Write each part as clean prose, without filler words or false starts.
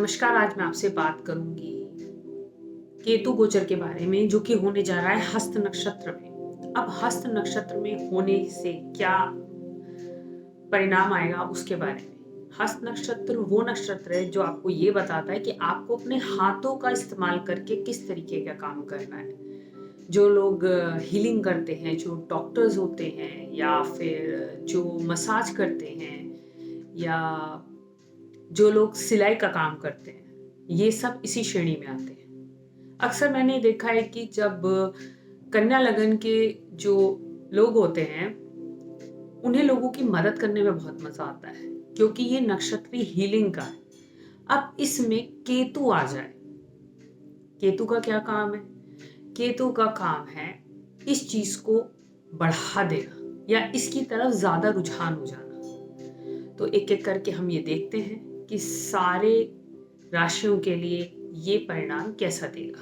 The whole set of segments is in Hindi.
नमस्कार। आज मैं आपसे बात करूंगी केतु गोचर के बारे में, जो कि होने जा रहा है हस्त नक्षत्र में। अब हस्त नक्षत्र में होने से क्या परिणाम आएगा उसके बारे में। हस्त नक्षत्र वो नक्षत्र है जो आपको ये बताता है कि आपको अपने हाथों का इस्तेमाल करके किस तरीके का काम करना है। जो लोग हीलिंग करते हैं, जो डॉक्टर्स होते हैं, या फिर जो मसाज करते हैं, या जो लोग सिलाई का काम करते हैं, ये सब इसी श्रेणी में आते हैं। अक्सर मैंने देखा है कि जब कन्या लगन के जो लोग होते हैं, उन्हें लोगों की मदद करने में बहुत मजा आता है, क्योंकि ये नक्षत्रीय हीलिंग का है। अब इसमें केतु आ जाए, केतु का क्या काम है? केतु का काम है इस चीज को बढ़ा देना या इसकी तरफ ज्यादा रुझान हो जाना। तो एक एक करके हम ये देखते हैं कि सारे राशियों के लिए ये परिणाम कैसा देगा।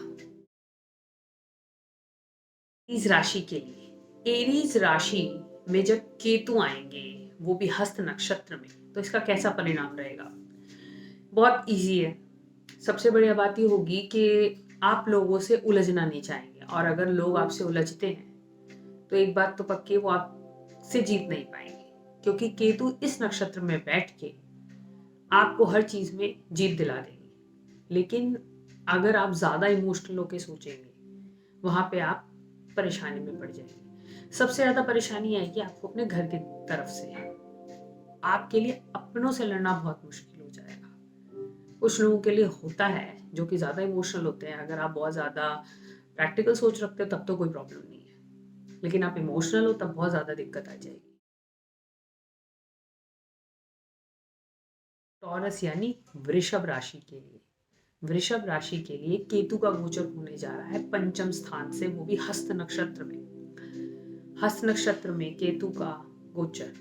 एरीज राशि के लिए, एरीज राशि में जब केतु आएंगे, वो भी हस्त नक्षत्र में, तो इसका कैसा परिणाम रहेगा? बहुत इजी है। सबसे बढ़िया बात ये होगी कि आप लोगों से उलझना नहीं चाहेंगे, और अगर लोग आपसे उलझते हैं तो एक बात तो पक्की, वो आपसे जीत नहीं पाएंगे, क्योंकि केतु इस नक्षत्र में बैठ के आपको हर चीज में जीत दिला देंगे। लेकिन अगर आप ज्यादा इमोशनल होकर सोचेंगे, वहां पे आप परेशानी में पड़ जाएंगे। सबसे ज्यादा परेशानी आएगी आपको अपने घर की तरफ से। आपके लिए अपनों से लड़ना बहुत मुश्किल हो जाएगा। कुछ लोगों के लिए होता है जो कि ज्यादा इमोशनल होते हैं। अगर आप बहुत ज्यादा प्रैक्टिकल सोच रखते हो तब तो कोई प्रॉब्लम नहीं है, लेकिन आप इमोशनल हो तब बहुत ज्यादा दिक्कत आ जाएगी। टॉरस यानी वृषभ राशि के लिए, वृषभ राशि के लिए केतु का गोचर होने जा रहा है पंचम स्थान से, वो भी हस्त नक्षत्र में। हस्त नक्षत्र में केतु का गोचर,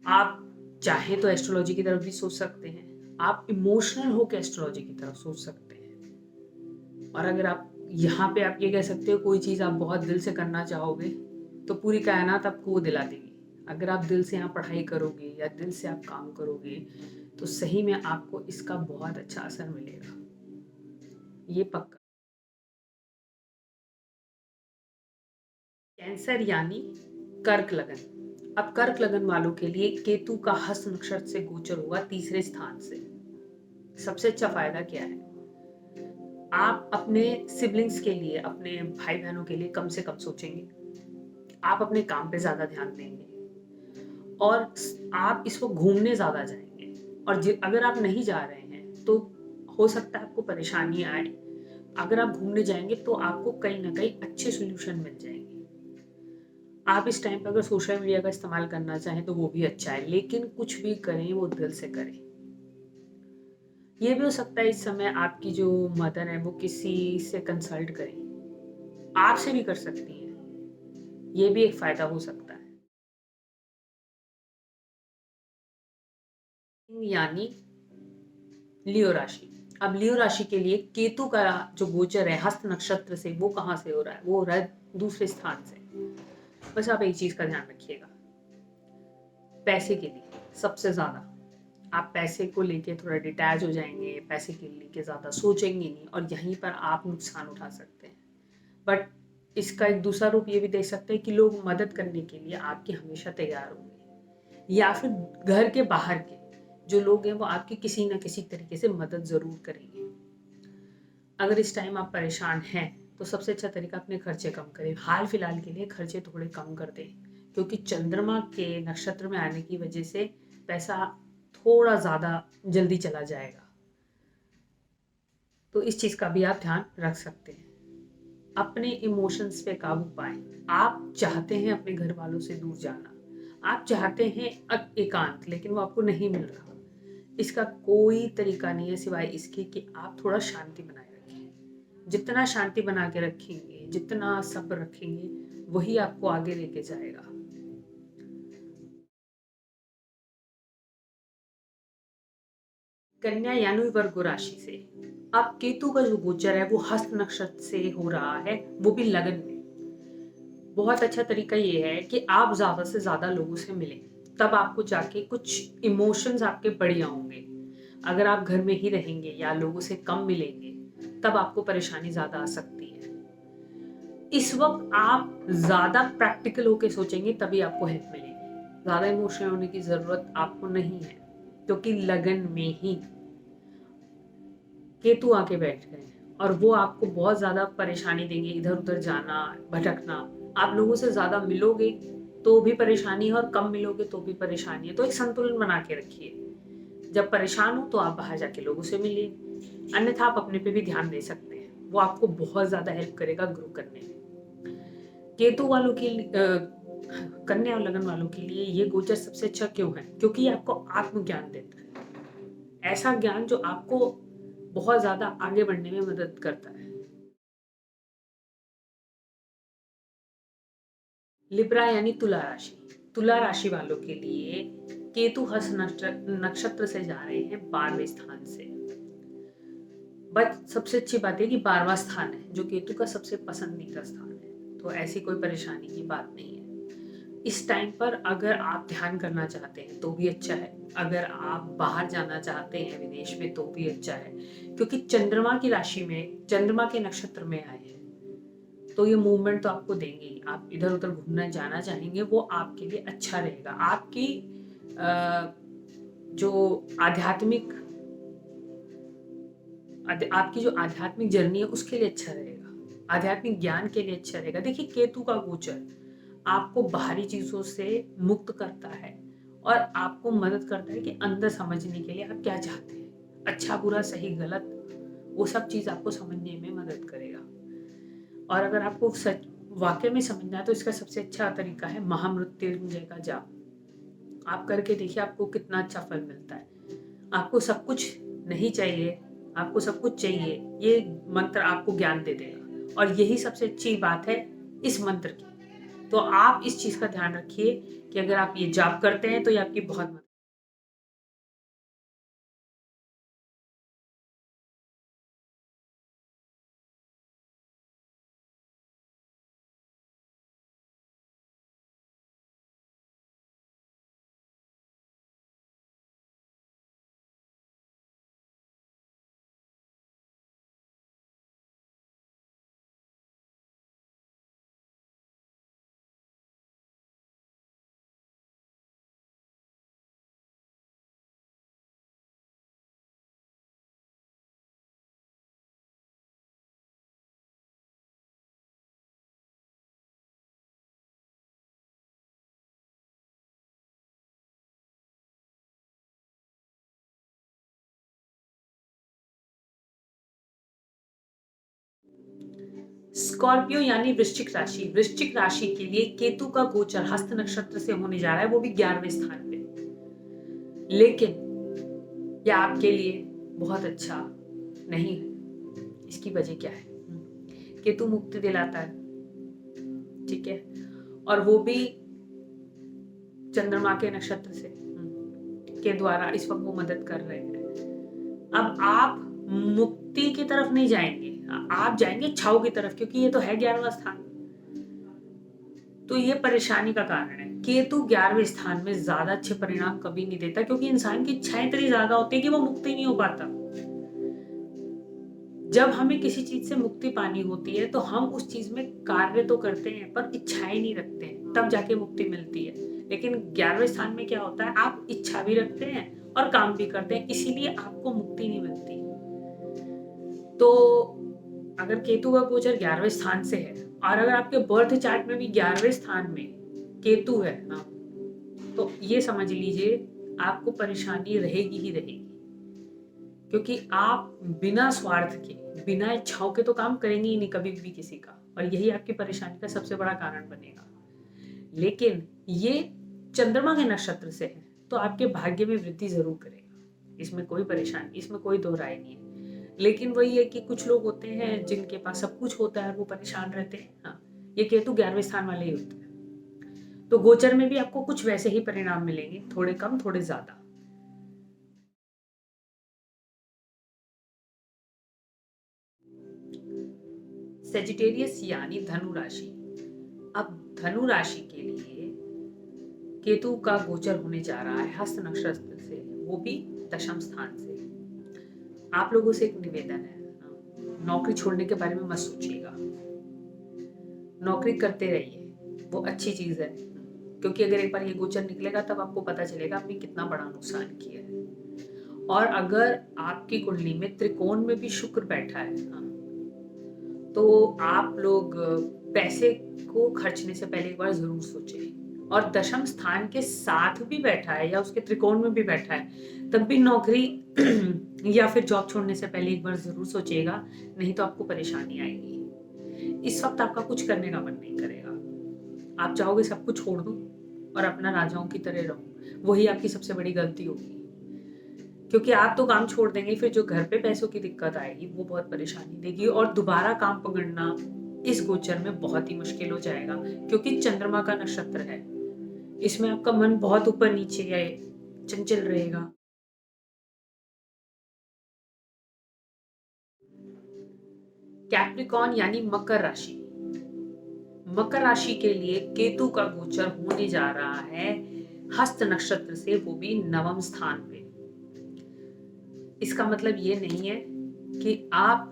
आप चाहे तो एस्ट्रोलॉजी की तरफ भी सोच सकते हैं, आप इमोशनल होकर एस्ट्रोलॉजी की तरफ सोच सकते हैं। और अगर आप यहाँ पे आप ये कह सकते हो कोई चीज आप बहुत दिल से करना चाहोगे तो पूरी कायनात आपको वो दिला देगी। अगर आप दिल से यहाँ पढ़ाई करोगे या दिल से आप काम करोगे तो सही में आपको इसका बहुत अच्छा असर मिलेगा, ये पक्का। कैंसर यानी कर्क लगन। अब कर्क लगन वालों के लिए केतु का हस्त नक्षत्र से गोचर होगा तीसरे स्थान से। सबसे अच्छा फायदा क्या है? आप अपने सिबलिंग्स के लिए, अपने भाई बहनों के लिए कम से कम सोचेंगे, आप अपने काम पे ज्यादा ध्यान देंगे, और आप इसको घूमने ज्यादा जाएंगे। और अगर आप नहीं जा रहे हैं तो हो सकता है आपको परेशानी आए। अगर आप घूमने जाएंगे तो आपको कहीं ना कहीं अच्छे सोल्यूशन मिल जाएंगे। आप इस टाइम पे अगर सोशल मीडिया का इस्तेमाल करना चाहें तो वो भी अच्छा है, लेकिन कुछ भी करें वो दिल से करें। ये भी हो सकता है इस समय आपकी जो मदर है वो किसी से कंसल्ट करें, आपसे भी कर सकती हैं, ये भी एक फायदा हो सकता है। यानी लियो राशि। अब लियो राशि के लिए केतु का जो गोचर है हस्त नक्षत्र से, वो कहाँ से हो रहा है? वो हो रहा है दूसरे स्थान से। बस आप एक चीज का ध्यान रखिएगा, पैसे के लिए सबसे ज्यादा आप पैसे को लेके थोड़ा डिटैच हो जाएंगे, पैसे के लेके ज्यादा सोचेंगे नहीं, और यहीं पर आप नुकसान उठा सकते हैं। बट इसका एक दूसरा रूप ये भी देख सकते हैं कि लोग मदद करने के लिए आपके हमेशा तैयार होंगे, या फिर घर के बाहर के जो लोग हैं वो आपकी किसी ना किसी तरीके से मदद जरूर करेंगे। अगर इस टाइम आप परेशान हैं तो सबसे अच्छा तरीका अपने खर्चे कम करें। हाल फिलहाल के लिए खर्चे थोड़े कम कर दें, क्योंकि चंद्रमा के नक्षत्र में आने की वजह से पैसा थोड़ा ज्यादा जल्दी चला जाएगा। तो इस चीज का भी आप ध्यान रख सकते हैं। अपने इमोशंस पे काबू पाएं। आप चाहते हैं अपने घर वालों से दूर जाना, आप चाहते हैं एकांत, लेकिन वो आपको नहीं मिल रहा। इसका कोई तरीका नहीं है सिवाय इसके कि आप थोड़ा शांति बनाए रखें। जितना शांति बना के रखेंगे, जितना सब्र रखेंगे, वही आपको आगे लेके जाएगा। कन्या यानी वर्गो राशि से, अब केतु का जो गोचर है वो हस्त नक्षत्र से हो रहा है, वो भी लगन में। बहुत अच्छा तरीका ये है कि आप ज्यादा से ज्यादा लोगों से मिलें, तब आपको जाके कुछ इमोशंस आपके बढ़िया होंगे। अगर आप घर में ही रहेंगे या लोगों से कम मिलेंगे तब आपको परेशानी ज्यादा आ सकती है। इस वक्त आप ज्यादा प्रैक्टिकल होके सोचेंगे तभी आपको हेल्प मिलेगी। ज्यादा इमोशनल होने की जरूरत आपको नहीं है, क्योंकि लगन में ही केतु आके बैठ गए हैं और वो आपको बहुत ज्यादा परेशानी देंगे। इधर उधर जाना, भटकना, आप लोगों से ज्यादा मिलोगे तो भी परेशानी है और कम मिलोगे तो भी परेशानी है। तो एक संतुलन बना के रखिए। जब परेशान हो तो आप बाहर जाके लोगों से मिलिए, अन्यथा आप अपने पे भी ध्यान दे सकते हैं। वो आपको बहुत ज्यादा हेल्प करेगा ग्रो करने में। केतु वालों के कन्या और लगन वालों के लिए ये गोचर सबसे अच्छा क्यों है? क्योंकि ये आपको आत्मज्ञान देता है, ऐसा ज्ञान जो आपको बहुत ज्यादा आगे बढ़ने में मदद करता है। लिब्रा यानी तुला राशि। तुला राशि वालों के लिए केतु हस्त नक्षत्र से जा रहे हैं 12वें स्थान से। बट सबसे अच्छी बात है कि 12वां स्थान है जो केतु का सबसे पसंदीदा स्थान है, तो ऐसी कोई परेशानी की बात नहीं है। इस टाइम पर अगर आप ध्यान करना चाहते हैं तो भी अच्छा है, अगर आप बाहर जाना चाहते हैं विदेश में तो भी अच्छा है, क्योंकि चंद्रमा की राशि में, चंद्रमा के नक्षत्र में आए हैं तो ये मूवमेंट तो आपको देंगे ही। आप इधर उधर घूमना जाना चाहेंगे, वो आपके लिए अच्छा रहेगा। आपकी जो आध्यात्मिक आपकी जो आध्यात्मिक जर्नी है उसके लिए अच्छा रहेगा, आध्यात्मिक ज्ञान के लिए अच्छा रहेगा। देखिए, केतु का गोचर आपको बाहरी चीजों से मुक्त करता है और आपको मदद करता है कि अंदर समझने के लिए आप क्या चाहते हैं, अच्छा बुरा सही गलत, वो सब चीज आपको समझने में मदद करेगा। और अगर आपको सच वाकई में समझना है तो इसका सबसे अच्छा तरीका है महामृत्युंजय का जाप। आप करके देखिए आपको कितना अच्छा फल मिलता है। आपको सब कुछ नहीं चाहिए, आपको सब कुछ चाहिए, ये मंत्र आपको ज्ञान दे देगा और यही सबसे अच्छी बात है इस मंत्र की। तो आप इस चीज का ध्यान रखिए कि अगर आप ये जाप करते हैं तो ये आपकी बहुत मदद। स्कॉर्पियो यानी वृश्चिक राशि। वृश्चिक राशि के लिए केतु का गोचर हस्त नक्षत्र से होने जा रहा है, वो भी 11वें स्थान पे। लेकिन यह आपके लिए बहुत अच्छा नहीं है। इसकी वजह क्या है? केतु मुक्ति दिलाता है, ठीक है, और वो भी चंद्रमा के नक्षत्र से के द्वारा इस वक्त वो मदद कर रहे हैं। अब आप मुक्ति की तरफ नहीं जाएंगे, आप जाएंगे छाव की तरफ, क्योंकि ये तो है 11वां स्थान। तो ये परेशानी का कारण है। केतु 11वें स्थान में ज्यादा अच्छे परिणाम कभी नहीं देता, क्योंकि इंसान की इच्छाएं इतनी ज्यादा होती है कि वो मुक्ति नहीं हो पाता। जब हमें किसी चीज से मुक्ति पानी होती है तो हम उस चीज में कार्य तो करते हैं पर इच्छाएं नहीं रखते हैं, तब जाके मुक्ति मिलती है। लेकिन 11वें स्थान में क्या होता है, आप इच्छा भी रखते हैं और काम भी करते हैं, इसीलिए आपको मुक्ति नहीं मिलती। तो अगर केतु का गोचर 11वें स्थान से है और अगर आपके बर्थ चार्ट में भी 11वें स्थान में केतु है ना, तो ये समझ लीजिए आपको परेशानी रहेगी ही रहेगी, क्योंकि आप बिना स्वार्थ के, बिना इच्छाओं के तो काम करेंगे ही नहीं कभी भी किसी का, और यही आपकी परेशानी का सबसे बड़ा कारण बनेगा। लेकिन ये चंद्रमा के नक्षत्र से है तो आपके भाग्य में वृद्धि जरूर करेगा, इसमें कोई परेशानी, इसमें कोई दो राय नहीं है। लेकिन वही है कि कुछ लोग होते हैं जिनके पास सब कुछ होता है, वो परेशान रहते हैं। हाँ, ये केतु 11वें स्थान वाले ही होते हैं। तो गोचर में भी आपको कुछ वैसे ही परिणाम मिलेंगे, थोड़े कम थोड़े ज्यादा। सेजिटेरियस यानी धनु राशि। अब धनु राशि के लिए केतु का गोचर होने जा रहा है हस्त नक्षत्र से, वो भी 10वें स्थान से। आप लोगों से एक निवेदन है, नौकरी छोड़ने के बारे में मत सोचिएगा, नौकरी करते रहिए, वो अच्छी चीज है। क्योंकि अगर एक बार ये गोचर निकलेगा तब आपको पता चलेगा आपने कितना बड़ा नुकसान किया है। और अगर आपकी कुंडली में त्रिकोण में भी शुक्र बैठा है, तो आप लोग पैसे को खर्चने से पहले एक बार जरूर सोचें। और दशम स्थान के साथ भी बैठा है या उसके त्रिकोण में भी बैठा है, तब भी नौकरी या फिर जॉब छोड़ने से पहले एक बार जरूर सोचिएगा, नहीं तो आपको परेशानी आएगी। इस वक्त आपका कुछ करने का मन नहीं करेगा, आप चाहोगे सब कुछ छोड़ दूं और अपना राजाओं की तरह रहूं, वही आपकी सबसे बड़ी गलती होगी। क्योंकि आप तो काम छोड़ देंगे, फिर जो घर पे पैसों की दिक्कत आएगी वो बहुत परेशानी देगी और दोबारा काम पकड़ना इस गोचर में बहुत ही मुश्किल हो जाएगा। क्योंकि चंद्रमा का नक्षत्र है, इसमें आपका मन बहुत ऊपर नीचे या चंचल रहेगा। कैप्रिकॉन यानी मकर राशि, मकर राशि के लिए केतु का गोचर होने जा रहा है हस्त नक्षत्र से, वो भी नवम स्थान पे। इसका मतलब ये नहीं है कि आप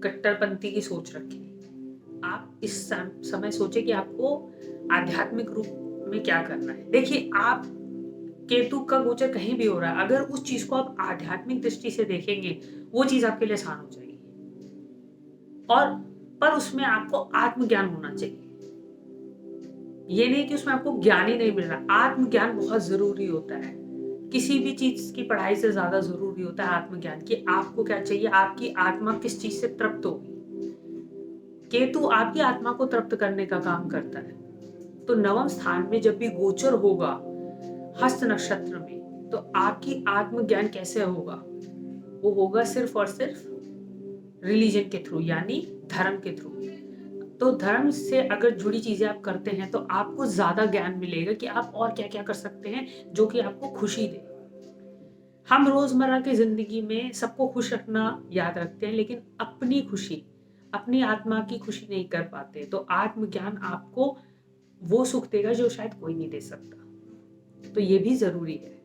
कट्टरपंथी की सोच रखें, आप इस समय सोचे कि आपको आध्यात्मिक रूप में क्या करना है। देखिए, आप केतु का गोचर कहीं भी हो रहा है, अगर उस चीज को आप आध्यात्मिक दृष्टि से देखेंगे वो चीज आपके लिए आसान हो जाएगी। और पर उसमें आपको आत्मज्ञान होना चाहिए। ये नहीं कि उसमें आपको ज्ञान ही नहीं मिल रहा, आत्मज्ञान बहुत जरूरी होता है। किसी भी चीज की पढ़ाई से ज्यादा जरूरी होता है आत्मज्ञान कि आपको क्या चाहिए, आपकी आत्मा किस चीज से तृप्त होगी। केतु आपकी आत्मा को तृप्त करने का काम करता है। तो नवम स्थान में जब भी गोचर होगा हस्त नक्षत्र में, तो आपकी आत्मज्ञान कैसे होगा? वो होगा सिर्फ और सिर्फ रिलीजन के थ्रू, यानी धर्म के थ्रू। तो धर्म से अगर जुड़ी चीजें आप करते हैं तो आपको ज्यादा ज्ञान मिलेगा कि आप और क्या क्या कर सकते हैं जो कि आपको खुशी दे। हम रोजमर्रा की जिंदगी में सबको खुश रखना याद रखते हैं, लेकिन अपनी खुशी, अपनी आत्मा की खुशी नहीं कर पाते। तो आत्मज्ञान आपको वो सुख देगा जो शायद कोई नहीं दे सकता। तो ये भी जरूरी है।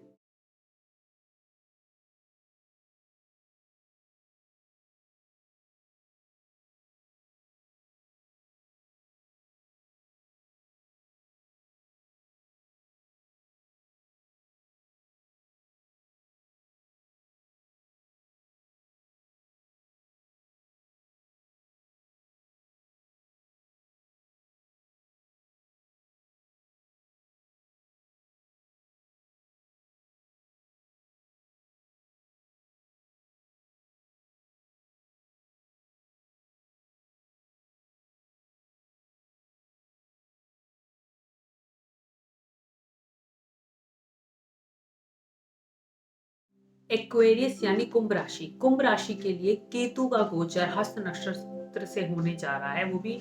एक्वेरियस यानी कुंभ राशि, कुंभ राशि के लिए केतु का गोचर हस्त नक्षत्र से होने जा रहा है, वो भी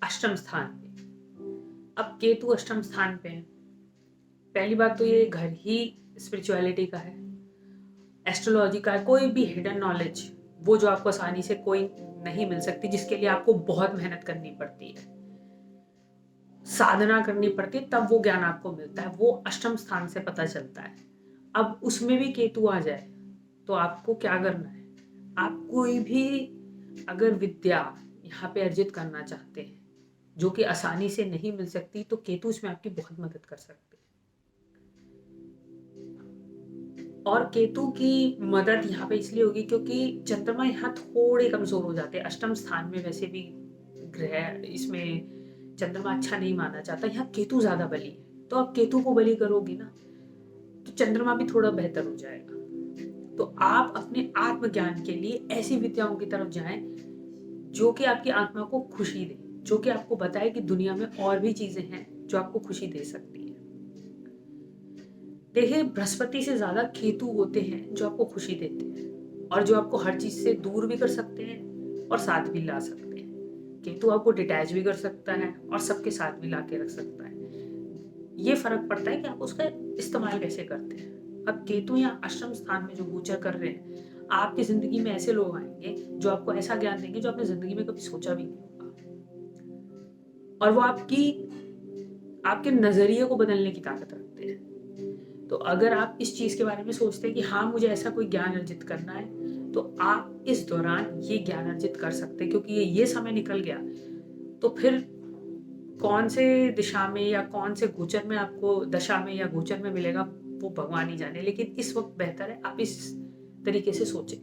अष्टम स्थान पे। अब केतु अष्टम स्थान पे है, पहली बात तो ये घर ही स्पिरिचुअलिटी का है, एस्ट्रोलॉजी का है। कोई भी हिडन नॉलेज, वो जो आपको आसानी से कोई नहीं मिल सकती, जिसके लिए आपको बहुत मेहनत करनी पड़ती है, साधना करनी पड़ती है, तब वो ज्ञान आपको मिलता है, वो अष्टम स्थान से पता चलता है। अब उसमें भी केतु आ जाए तो आपको क्या करना है? आप कोई भी अगर विद्या यहाँ पे अर्जित करना चाहते हैं जो कि आसानी से नहीं मिल सकती, तो केतु इसमें आपकी बहुत मदद कर सकते हैं। और केतु की मदद यहाँ पे इसलिए होगी क्योंकि चंद्रमा यहाँ थोड़े कमजोर हो जाते हैं। अष्टम स्थान में वैसे भी ग्रह, इसमें चंद्रमा अच्छा नहीं माना जाता, यहाँ केतु ज्यादा बली है। तो आप केतु को बली करोगी ना, तो चंद्रमा भी थोड़ा बेहतर हो जाएगा। तो आप अपने आत्मज्ञान के लिए ऐसी विद्याओं की तरफ जाएं जो कि आपकी आत्मा को खुशी दे, जो कि आपको बताए कि दुनिया में और भी चीजें हैं जो आपको खुशी दे सकती है। देखिए, बृहस्पति से ज्यादा केतु होते हैं जो आपको खुशी देते हैं और जो आपको हर चीज से दूर भी कर सकते हैं और साथ भी ला सकते हैं। केतु आपको डिटैच भी कर सकता है और सबके साथ भी ला के रख सकता है। ये फर्क पड़ता है कि आप उसका इस्तेमाल कैसे करते हैं। अब केतु या अष्टम स्थान में जो गोचर कर रहे हैं, आपकी जिंदगी में ऐसे लोग आएंगे जो आपको ऐसा ज्ञान देंगे जो आपने जिंदगी में कभी सोचा भी नहीं होगा, और वो आपके नजरिए को बदलने की ताकत रखते हैं। तो अगर आप इस चीज के बारे में सोचते हैं कि हाँ, मुझे ऐसा कोई ज्ञान अर्जित करना है तो आप इस दौरान ये ज्ञान अर्जित कर सकते हैं, क्योंकि ये समय निकल गया तो फिर कौन से दिशा में या कौन से गोचर में आपको दशा में या गोचर में मिलेगा वो भगवान ही जाने, लेकिन इस वक्त बेहतर है आप इस तरीके से सोचें।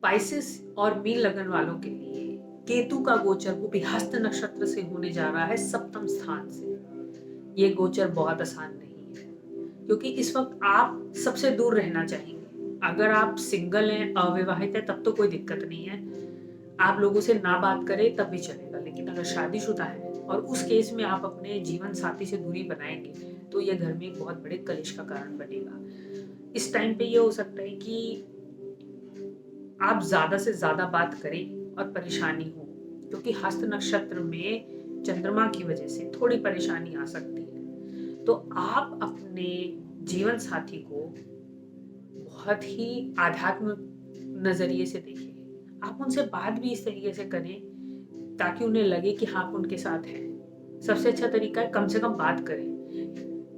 पाइसेस और मीन लगन वालों के लिए केतु का गोचर वो भी हस्त नक्षत्र से होने जा रहा है सप्तम स्थान से। ये गोचर बहुत आसान नहीं है, क्योंकि इस वक्त आप सबसे दूर रहना चाहेंगे। अगर आप सिंगल हैं, अविवाहित हैं, तब तो कोई दिक्कत नहीं है, आप लोगों से ना बात करें तब भी चलेगा। लेकिन अगर शादीशुदा है और उस केस में आप अपने जीवन साथी से दूरी बनाएंगे तो यह घर में एक बहुत बड़े कलेश का कारण बनेगा। इस टाइम पे ये हो सकता है कि आप ज्यादा से ज्यादा बात करें और परेशानी हो, क्योंकि हस्त नक्षत्र में चंद्रमा की वजह से थोड़ी परेशानी आ सकती है। तो आप अपने जीवन साथी को बहुत ही आध्यात्मिक नजरिए से देखिए। आप उनसे बात भी इस तरीके से करें ताकि उन्हें लगे कि हाँ, आप उनके साथ हैं। सबसे अच्छा तरीका है कम से कम बात करें,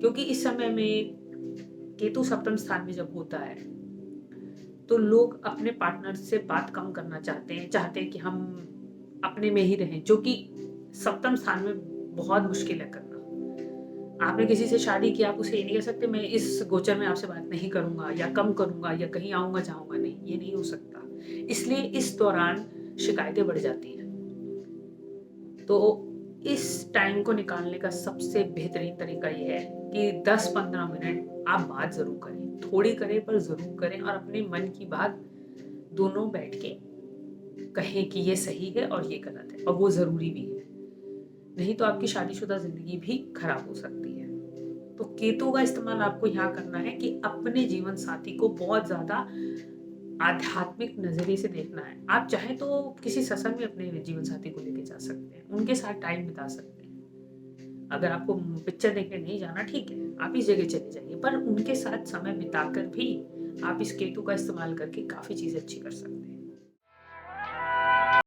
क्योंकि इस समय में केतु सप्तम स्थान में जब होता है तो लोग अपने पार्टनर से बात कम करना चाहते हैं कि हम अपने में ही रहें, जो कि सप्तम स्थान में बहुत मुश्किल है करना। आपने किसी से शादी की, आप उसे ये नहीं कह सकते मैं इस गोचर में आपसे बात नहीं करूंगा या कम करूंगा या कहीं आऊंगा जाऊंगा नहीं, ये नहीं हो सकता। इसलिए इस दौरान शिकायतें बढ़ जाती हैं। तो इस टाइम को निकालने का सबसे बेहतरीन तरीका ये है कि 10-15 मिनट आप बात जरूर करें, थोड़ी करें पर जरूर करें, और अपने मन की बात दोनों बैठ के कहें कि ये सही है और ये गलत है, और वो जरूरी भी है। नहीं तो आपकी शादीशुदा जिंदगी भी खराब हो सकती है। तो केतु का इस्तेमाल आपको यहाँ करना है कि अपने जीवन साथी को बहुत ज्यादा आध्यात्मिक नजरिए से देखना है। आप चाहे तो किसी सत्संग में अपने जीवन साथी को लेके जा सकते हैं, उनके साथ टाइम बिता सकते हैं। अगर आपको पिक्चर देखने नहीं जाना, ठीक है, आप इस जगह चले जाइए, पर उनके साथ समय बिताकर भी आप इस केतु का इस्तेमाल करके काफी चीजें अच्छी कर सकते हैं।